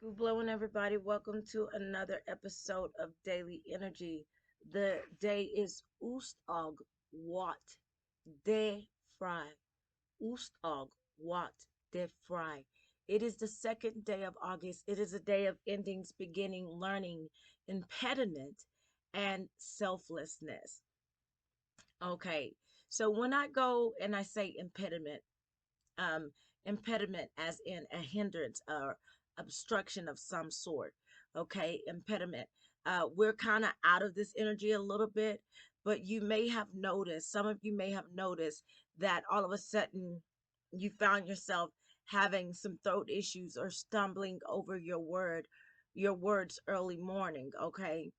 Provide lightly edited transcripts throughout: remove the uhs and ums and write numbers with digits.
Good blowing everybody. Welcome to another episode of Daily Energy. The day is Oostag Wat de Fry. Oostag Wat de Fry. It is the second day of August. It is a day of endings, beginning, learning, impediment, and selflessness. Okay, so when I go and I say impediment, um, impediment as in a hindrance or obstruction of some sort. Okay, impediment. We're kind of out of this energy a little bit, but you may have noticed, some of you may have noticed that all of a sudden you found yourself having some throat issues or stumbling over your words early morning. Okay,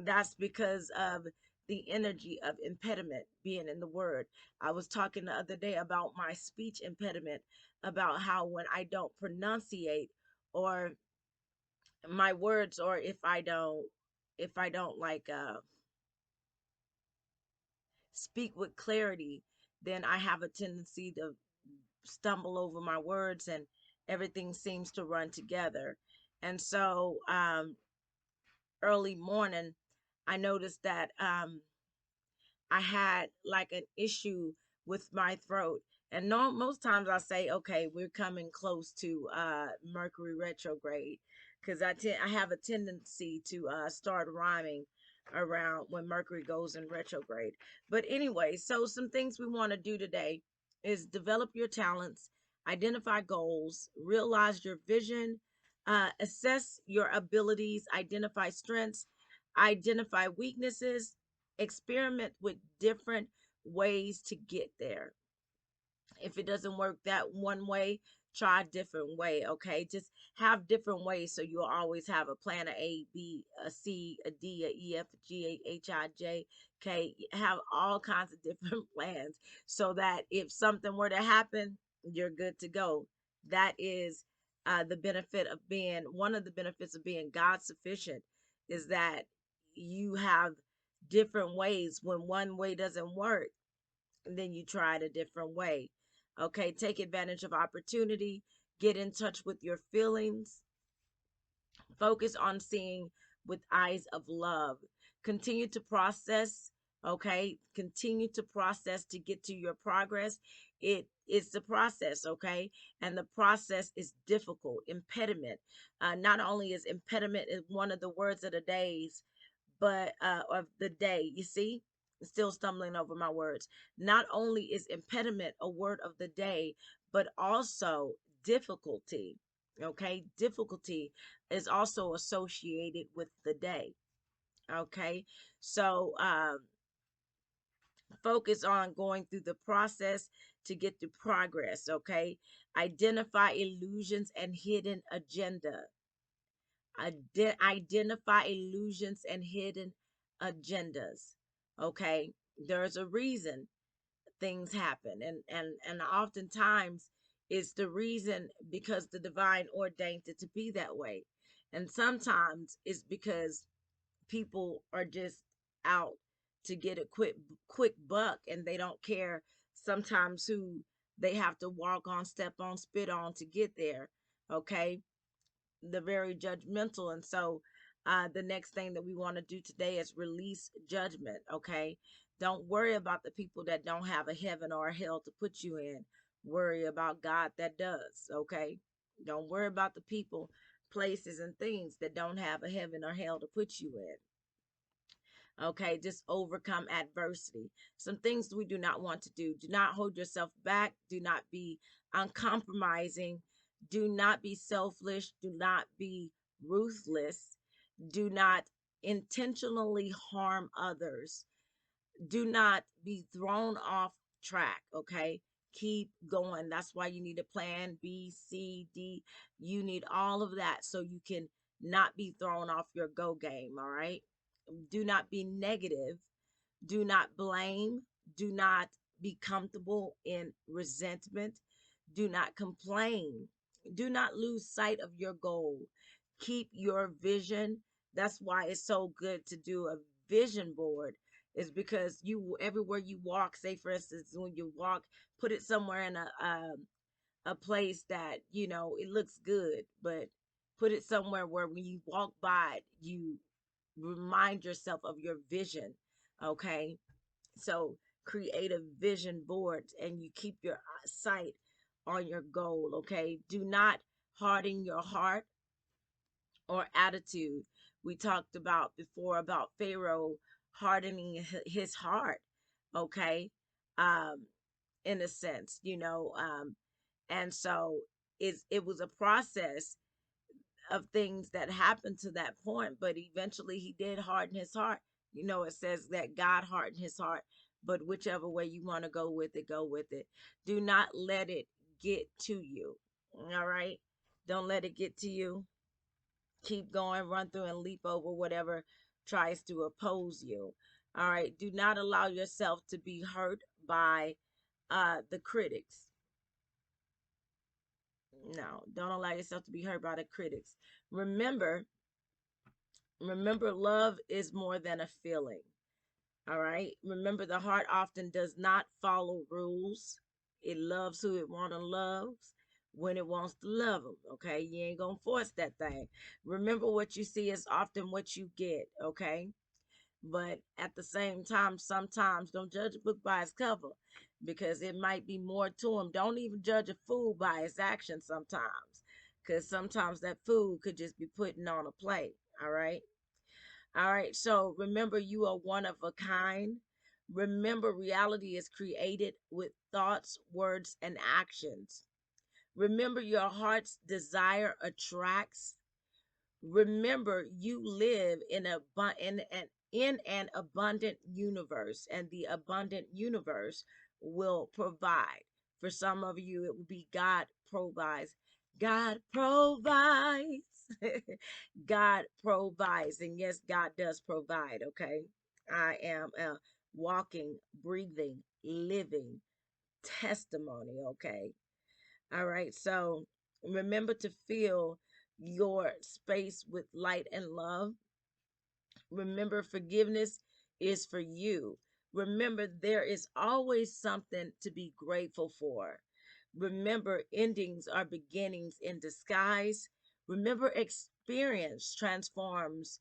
that's because of the energy of impediment being in the word. I was talking the other day about my speech impediment, about how when I don't pronunciate or my words, or if I don't like speak with clarity, then I have a tendency to stumble over my words and everything seems to run together. And so early morning I noticed that I had like an issue with my throat. And no, most times I say, okay, we're coming close to Mercury retrograde, because I have a tendency to start rhyming around when Mercury goes in retrograde. But anyway, so some things we want to do today is develop your talents, identify goals, realize your vision, assess your abilities, identify strengths, identify weaknesses, experiment with different ways to get there. If it doesn't work that one way, try a different way. Okay, just have different ways so you'll always have a plan: A, B, a C, a D, a E, F, a G, a H, I, J, K. Have all kinds of different plans so that if something were to happen, you're good to go. That is the benefit of being one of the benefits of being God sufficient, is that you have different ways. When one way doesn't work, then you try it a different way. Okay, take advantage of opportunity, get in touch with your feelings, focus on seeing with eyes of love, continue to process. Okay, continue to process to get to your progress. It is the process. Okay, and the process is difficult. Impediment, not only is impediment is one of the words of the days, but of the day. You see, still stumbling over my words. Not only is impediment a word of the day, but also difficulty. Okay, difficulty is also associated with the day. Okay, so focus on going through the process to get to progress. Okay, identify illusions and hidden agenda. Identify illusions and hidden agendas. Okay, there's a reason things happen, and oftentimes it's the reason because the divine ordained it to be that way, and sometimes it's because people are just out to get a quick buck, and they don't care sometimes who they have to walk on, step on, spit on to get there. Okay, the very judgmental. And so the next thing that we want to do today is release judgment. Okay, don't worry about the people that don't have a heaven or a hell to put you in. Worry about God that does. Okay, don't worry about the people, places, and things that don't have a heaven or hell to put you in. Okay, just overcome adversity. Some things we do not want to do: do not hold yourself back, do not be uncompromising, do not be selfish, do not be ruthless, do not intentionally harm others, do not be thrown off track. Okay, keep going. That's why you need a plan B, C, D. You need all of that so you can not be thrown off your go game. All right, do not be negative, do not blame, do not be comfortable in resentment, do not complain, do not lose sight of your goal. Keep your vision. That's why it's so good to do a vision board, is because you, everywhere you walk, say for instance, when you walk, put it somewhere in a place that, you know, it looks good, but Put it somewhere where when you walk by it, you remind yourself of your vision. Okay. So create a vision board and you keep your sight on your goal. Okay. Do not harden your heart or attitude. We talked about before about Pharaoh hardening his heart. Okay. Um, in a sense, and so it was a process of things that happened to that point, but eventually he did harden his heart. It says that God hardened his heart, but whichever way you want to go with it, go with it. Do not let it get to you. All right. Don't let it get to you. Keep going, run through and leap over whatever tries to oppose you. All right. Do not allow yourself to be hurt by the critics. No, don't allow yourself to be hurt by the critics. Remember, remember, love is more than a feeling. All right. Remember, the heart often does not follow rules. It loves who it want to love when it wants to love them. Okay. You ain't going to force that thing. Remember, what you see is often what you get. Okay. But at the same time, sometimes don't judge a book by its cover because it might be more to him. Don't even judge a fool by its actions sometimes, because sometimes that fool could just be putting on a play. All right. All right. So remember, you are one of a kind. Remember, reality is created with thoughts, words, and actions. Remember, your heart's desire attracts. Remember, you live in an abundant universe, and the abundant universe will provide. For some of you, it will be God provides. God provides. God provides. And yes, God does provide. Okay. I am a walking, breathing, living testimony. Okay. All right. So remember to fill your space with light and love. Remember, forgiveness is for you. Remember, there is always something to be grateful for. Remember, endings are beginnings in disguise. Remember, experience transforms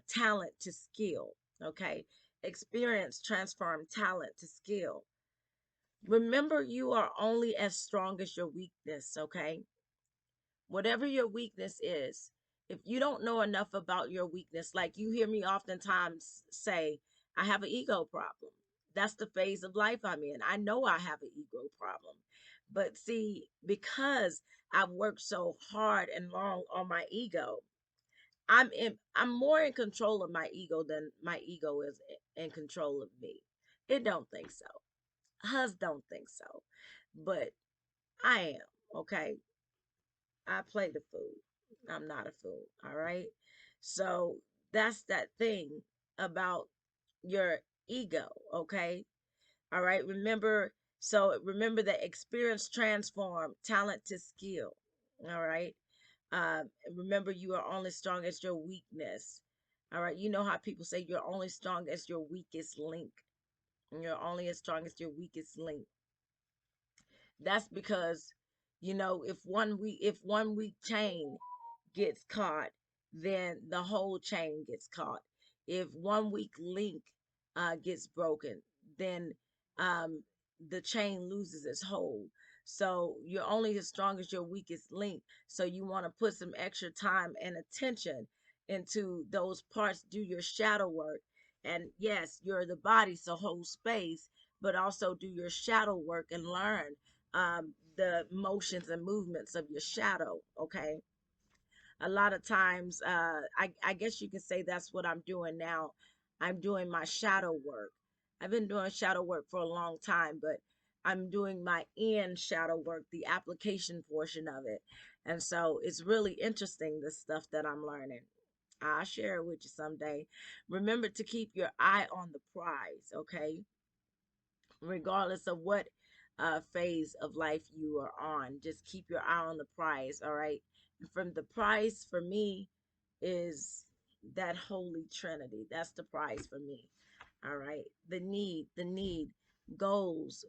talent to skill. Okay. Experience transform talent to skill. Remember, you are only as strong as your weakness. Okay. Whatever your weakness is, if you don't know enough about your weakness, like you hear me oftentimes say, I have an ego problem. That's the phase of life I'm in. I know I have an ego problem. But see, because I've worked so hard and long on my ego, I'm more in control of my ego than my ego is in control of me. It don't think so. Hus don't think so. But I am, okay? I play the fool. I'm not a fool. All right. So that's that thing about your ego. Okay. All right. Remember that experience transform talent to skill. All right. Uh, Remember, you are only strong as your weakness. All right. You know how people say you're only strong as your weakest link. You're only as strong as your weakest link. That's because, if one weak chain gets caught, then the whole chain gets caught. If one weak link gets broken, then um, the chain loses its hold. So you're only as strong as your weakest link. So you want to put some extra time and attention into those parts, do your shadow work. And yes, you're the body, so hold space, but also do your shadow work and learn the motions and movements of your shadow. Okay. A lot of times, I guess you can say that's what I'm doing now. I'm doing my shadow work. I've been doing shadow work for a long time, but I'm doing my in shadow work, the application portion of it. And so it's really interesting, the stuff that I'm learning. I'll share it with you someday. Remember to keep your eye on the prize, okay? Regardless of what phase of life you are on, just keep your eye on the prize. All right. And from the prize for me is that holy trinity. That's the prize for me. All right. The need, goals,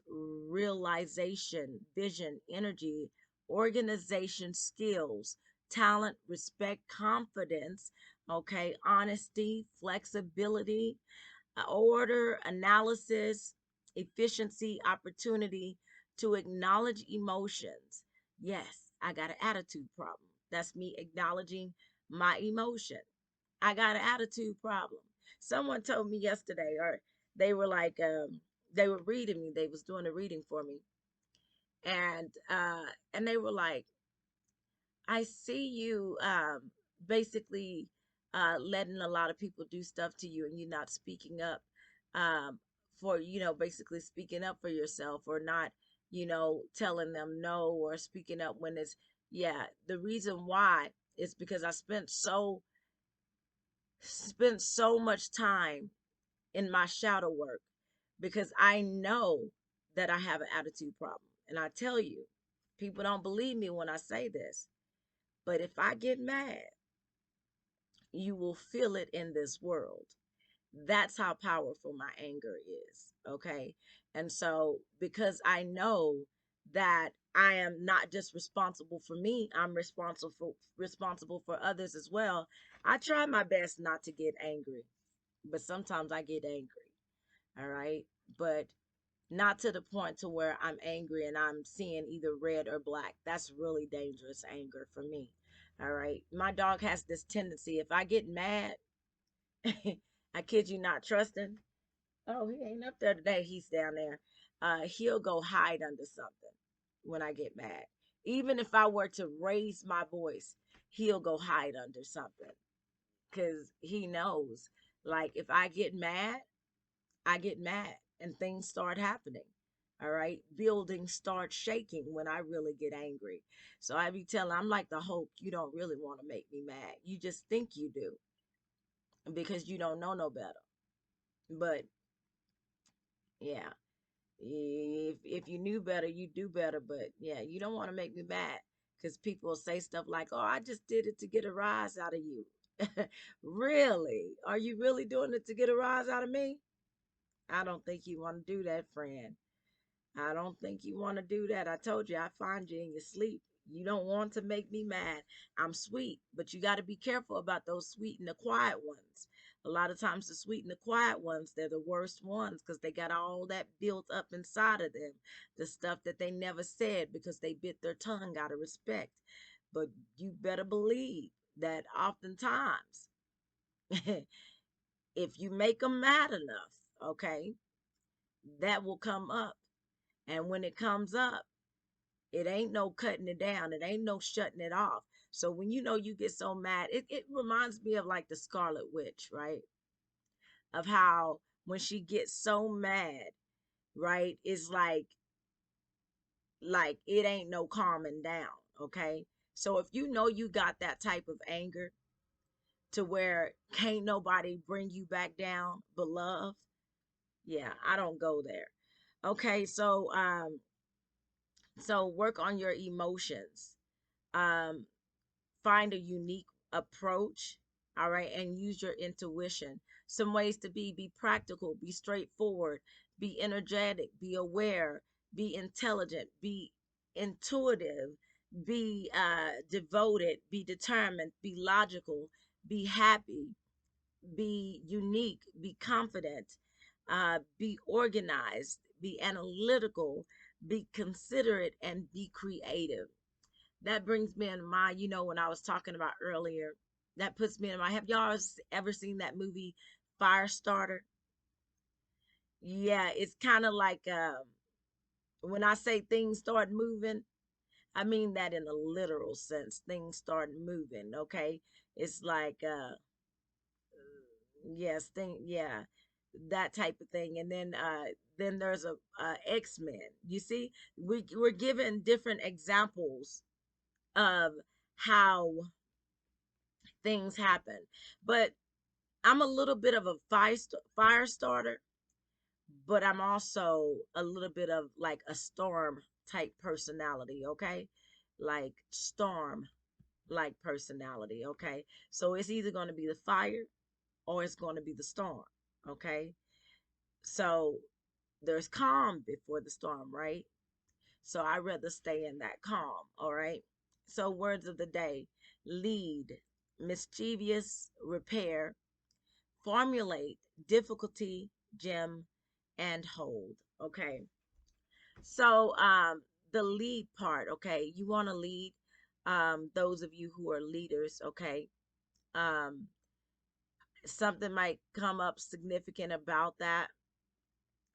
realization, vision, energy, organization, skills, talent, respect, confidence, okay, honesty, flexibility, order, analysis, efficiency, opportunity to acknowledge emotions. Yes, I got an attitude problem. That's me acknowledging my emotion. I got an attitude problem. Someone told me yesterday, or they were like, they were reading me. They was doing a reading for me, and they were like, I see you basically letting a lot of people do stuff to you, and you're not speaking up um, for, basically speaking up for yourself, or not, telling them no, or speaking up when it's, yeah. The reason why is because I spent so much time in my shadow work, because I know that I have an attitude problem. And I tell you, people don't believe me when I say this, but if I get mad, you will feel it in this world. That's how powerful my anger is. Okay. And so, because I know that I am not just responsible for me, I'm responsible for others as well. I try my best not to get angry, but sometimes I get angry. All right. But not to the point to where I'm angry and I'm seeing either red or black. That's really dangerous anger for me. All right. My dog has this tendency. If I get mad, I kid you not, trusting. Oh, he ain't up there today. He's down there. He'll go hide under something when I get mad. Even if I were to raise my voice, he'll go hide under something, because he knows, like, if I get mad, I get mad and things start happening. All right. Buildings start shaking when I really get angry. So I be telling, I'm like the Hulk. You don't really want to make me mad. You just think you do, because you don't know no better. But yeah, if you knew better, you do better. But yeah, you don't want to make me mad, because people will say stuff like, oh, I just did it to get a rise out of you. Really? Are you really doing it to get a rise out of me? I don't think you want to do that, friend. I don't think you want to do that. I told you I find you in your sleep. You don't want to make me mad. I'm sweet, but you got to be careful about those sweet and the quiet ones. A lot of times, the sweet and the quiet ones, they're the worst ones, because they got all that built up inside of them. The stuff that they never said because they bit their tongue out of respect. But you better believe that oftentimes, if you make them mad enough, okay, that will come up. And when it comes up, it ain't no cutting it down. It ain't no shutting it off. So when you get so mad, it reminds me of like the Scarlet Witch, right? Of how when she gets so mad, right? It's like it ain't no calming down, okay? So if you know you got that type of anger to where can't nobody bring you back down but love, yeah, I don't go there. Okay, so work on your emotions. Um Find a unique approach, all right, and use your intuition. Some ways to be practical, be straightforward, be energetic, be aware, be intelligent, be intuitive, be devoted, be determined, be logical, be happy, be unique, be confident, be organized, be analytical, be considerate, and be creative. That brings me in mind, when I was talking about earlier, that puts me in mind. Have y'all ever seen that movie Firestarter? Yeah, it's kind of like, when I say things start moving, I mean that in a literal sense. Things start moving, okay? It's like, yes, yeah, that type of thing. And then there's a X-Men. You see, we're given different examples of how things happen. But I'm a little bit of a fire starter, but I'm also a little bit of like a storm type personality, okay? Like storm like personality, okay? So it's either going to be the fire or it's going to be the storm, okay? So there's calm before the storm, right? So I rather stay in that calm, all right? So words of the day: lead, mischievous, repair, formulate, difficulty, gem, and hold. Okay. So the lead part, okay, you want to lead. Those of you who are leaders, okay. Um, something might come up significant about that.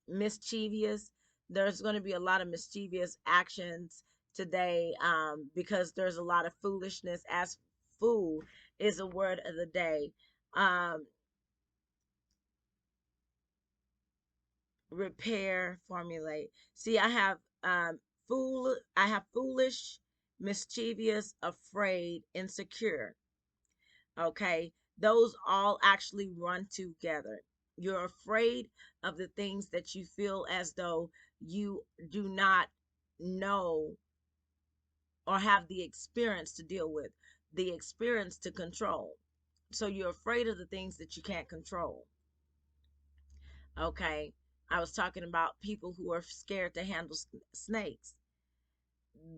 Mischievous, there's going to be a lot of mischievous actions today, because there's a lot of foolishness. As fool is a word of the day. um Repair, formulate. See, I have I have foolish, mischievous, afraid, insecure. Okay, those all actually run together. You're afraid of the things that you feel as though you do not know or have the experience to deal with, the experience to control. So you're afraid of the things that you can't control. Okay, I was talking about people who are scared to handle snakes.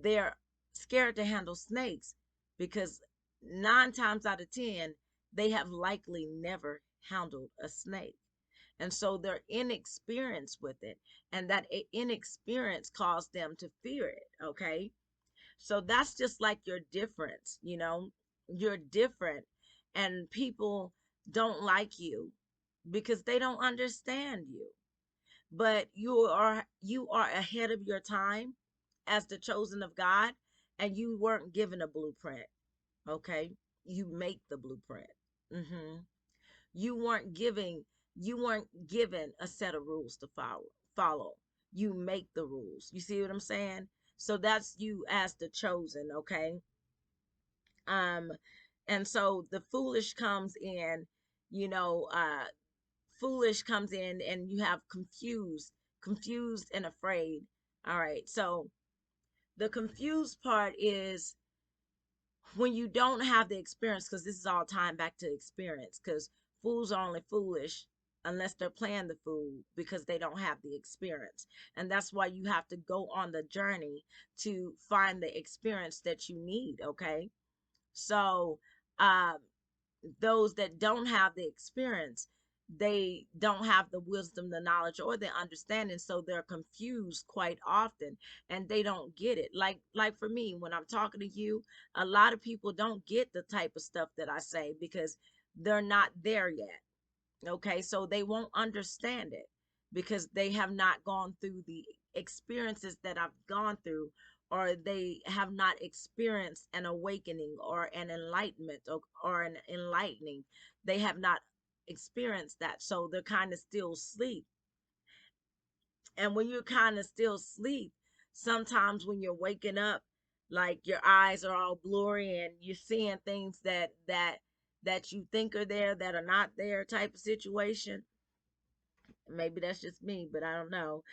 They're scared to handle snakes because 9 times out of 10, they have likely never handled a snake. And so they're inexperienced with it. And that inexperience caused them to fear it. Okay. So that's just like your difference, you're different. And people don't like you because they don't understand you. But you are ahead of your time as the chosen of God, and you weren't given a blueprint. Okay, you make the blueprint. hmm you weren't giving you weren't given a set of rules to follow. You make the rules. You see what I'm saying? So that's you as the chosen. Okay. um and so the foolish comes in, you know uh foolish comes in, and you have confused and afraid. All right, so the confused part is when you don't have the experience, because this is all tying back to experience, because fools are only foolish unless they're playing the fool because they don't have the experience. And that's why you have to go on the journey to find the experience that you need. Okay. So um those that don't have the experience, they don't have the wisdom, the knowledge, or the understanding, so they're confused quite often, and they don't get it. Like for me, when I'm talking to you, a lot of people don't get the type of stuff that I say because they're not there yet. Okay, so they won't understand it because they have not gone through the experiences that I've gone through, or they have not experienced an awakening or an enlightenment, or an enlightening. They have not experienced that, so they're kind of still asleep. And when you're kind of still asleep, sometimes when you're waking up, like your eyes are all blurry and you're seeing things that you think are there that are not there, type of situation. Maybe that's just me, but I don't know.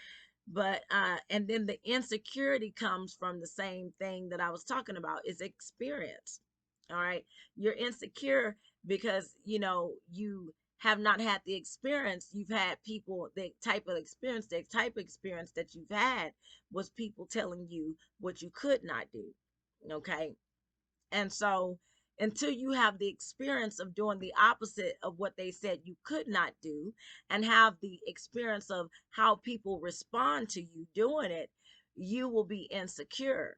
But and then the insecurity comes from the same thing that I was talking about, is experience. All right, you're insecure because you have not had the experience. You've had people, the type of experience that you've had was people telling you what you could not do. Okay. And so until you have the experience of doing the opposite of what they said you could not do, and have the experience of how people respond to you doing it, you will be insecure,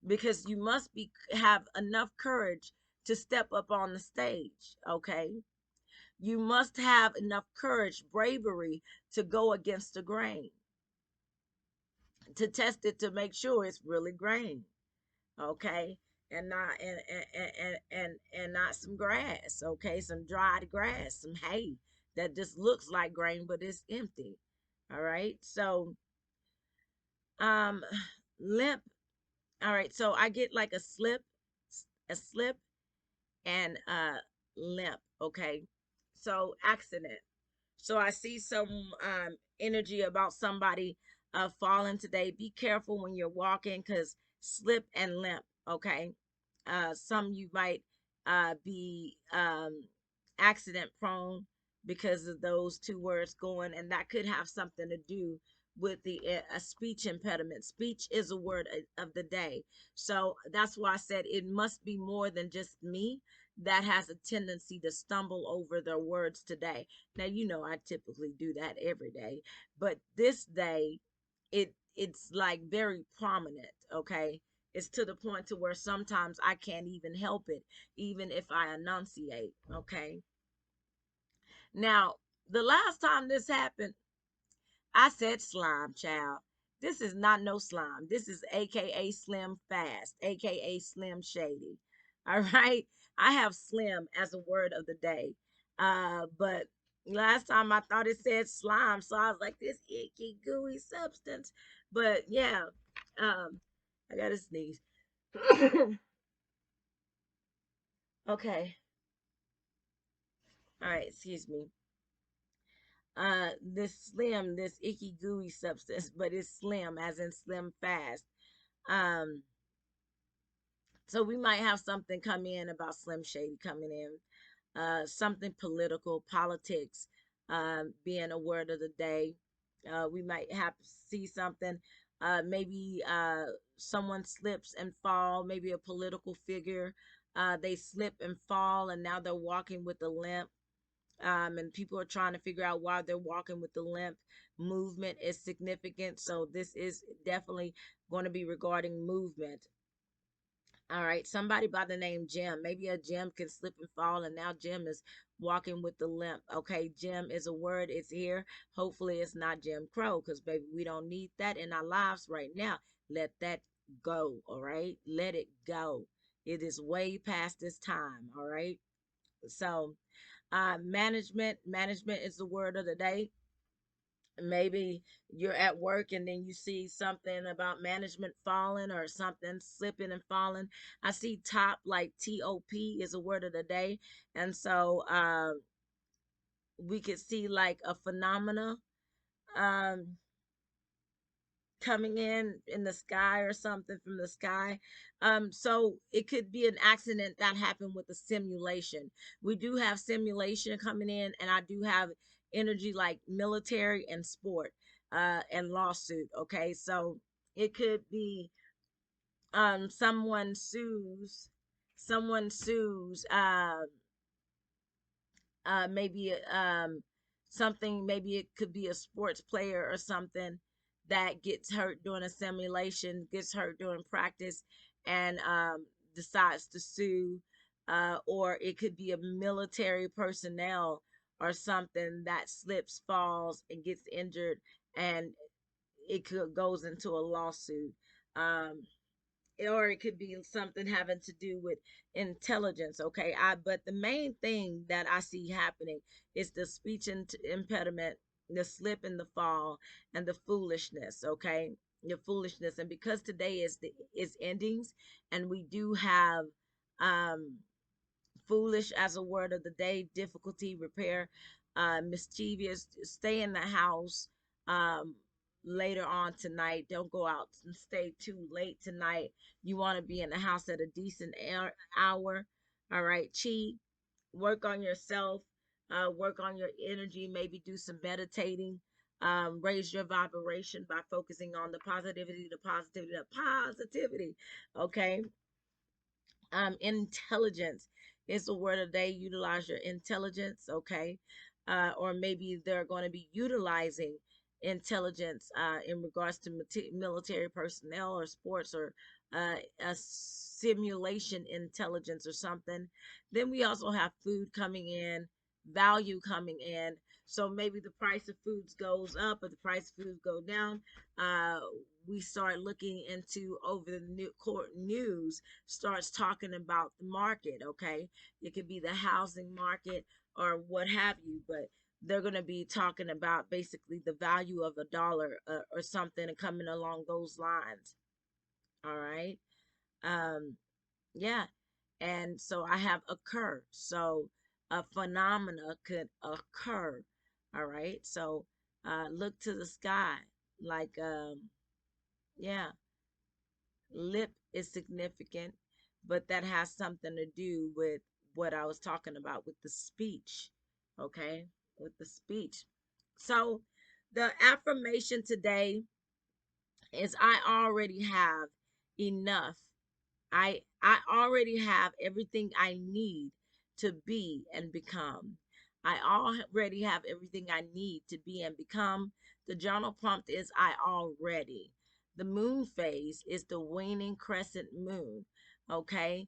because you must be have enough courage to step up on the stage. Okay. You must have enough courage, bravery, to go against the grain, to test it, to make sure it's really grain. Okay. And not some grass. Okay, some dried grass, some hay that just looks like grain but it's empty. All right. So um limp. All right, so I get like a slip and limp. Okay, so accident. So I see some energy about somebody falling today. Be careful when you're walking, because slip and limp. Okay. Some you might be accident prone because of those two words going, and that could have something to do with the a speech impediment. Speech is a word of the day. So that's why I said it must be more than just me that has a tendency to stumble over their words today. Now, I typically do that every day, but this day it's like very prominent, okay? It's to the point to where sometimes I can't even help it, even if I enunciate, okay? Now, the last time this happened, I said slime, child. This is not no slime. This is AKA Slim Fast, AKA Slim Shady. All right. I have slim as a word of the day. But last time I thought it said slime. So I was like, this icky, gooey substance. But yeah, um, I got to sneeze. Okay. All right. Excuse me. This slim, this icky, gooey substance, but it's slim as in slim fast. Um, So we might have something come in about Slim Shady coming in, something political, politics, being a word of the day. We might have to see something, maybe someone slips and fall, maybe a political figure. They slip and fall, and now they're walking with a limp. And people are trying to figure out why they're walking with the limp. Movement is significant, so this is definitely going to be regarding movement. All right, somebody by the name Jim. Maybe a Jim can slip and fall, and now Jim is walking with the limp. Okay, Jim is a word, it's here. Hopefully, it's not Jim Crow, because baby, we don't need that in our lives right now. Let that go, all right? Let it go. It is way past this time, all right? So, management is the word of the day. Maybe you're at work and then you see something about management falling or something slipping and falling. I see top, like top is a word of the day. And so we could see like a phenomena um coming in the sky or something from the sky. So it could be an accident that happened with the simulation. We do have simulation coming in, and I do have energy like military and sport, and lawsuit. Okay, so it could be someone sues maybe something, maybe it could be a sports player or something that gets hurt during a simulation, gets hurt during practice, and decides to sue. Or it could be a military personnel or something that slips, falls, and gets injured, and it could goes into a lawsuit. um, or it could be something having to do with intelligence. Okay, but the main thing that I see happening is the speech impediment, the slip and the fall, and the foolishness. Okay, the foolishness. And because today is endings, and we do have um foolish as a word of the day, difficulty, repair, mischievous, stay in the house um, later on tonight. Don't go out and stay too late tonight. You want to be in the house at a decent hour. All right, cheat, work on yourself, work on your energy, maybe do some meditating. Raise your vibration by focusing on the positivity, the positivity, the positivity. Okay, intelligence is the word of the day. Utilize your intelligence. Okay, or maybe they're going to be utilizing intelligence in regards to military personnel or sports, or a simulation intelligence or something. Then we also have food coming in, value coming in. So maybe the price of foods goes up, but the price of foods go down. uh, we start looking into over the new court news starts talking about the market. Okay, it could be the housing market or what have you, but they're going to be talking about basically the value of a dollar, or something, and coming along those lines. All right. um yeah. And so I have occur, so a phenomena could occur. All right, so look to the sky, like yeah, lip is significant, but that has something to do with what I was talking about with the speech. Okay, with the speech. So The affirmation today is I already have enough. I already have everything I need to be and become. I already have everything I need to be and become. The journal prompt is I already. The moon phase is the waning crescent moon. Okay.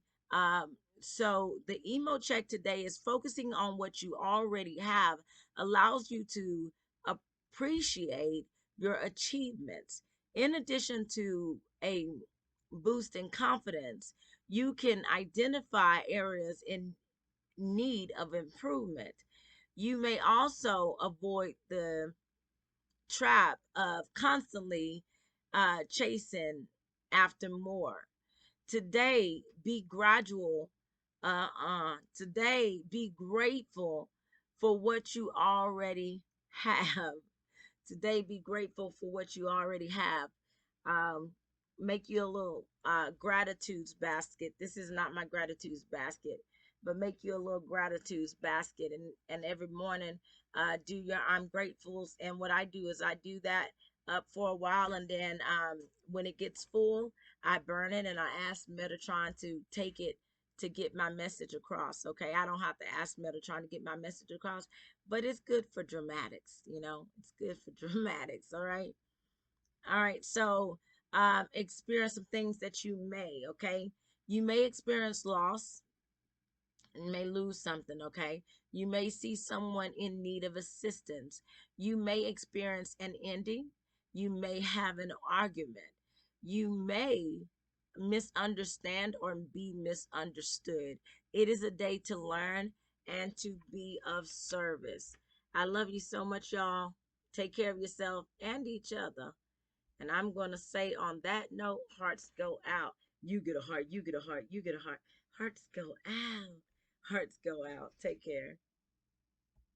So the emo check today is focusing on what you already have allows you to appreciate your achievements. In addition to a boost in confidence, you can identify areas in need of improvement. You may also avoid the trap of constantly chasing after more. Today, be gradual. Today, be grateful for what you already have. Today, be grateful for what you already have. um, Make you a little gratitudes basket. This is not my gratitudes basket, but make you a little gratitudes basket, and every morning do your I'm gratefuls. And what I do is I do that up for a while, and then when it gets full, I burn it and I ask Metatron to take it to get my message across. Okay, I don't have to ask Metatron to get my message across, but it's good for dramatics. It's good for dramatics. All right. All right, so experience some things that you may, okay? You may experience loss and may lose something, okay? You may see someone in need of assistance. You may experience an ending. You may have an argument. You may misunderstand or be misunderstood. It is a day to learn and to be of service. I love you so much, y'all. Take care of yourself and each other. And I'm going to say on that note, hearts go out. You get a heart, you get a heart, you get a heart. Hearts go out. Hearts go out. Take care.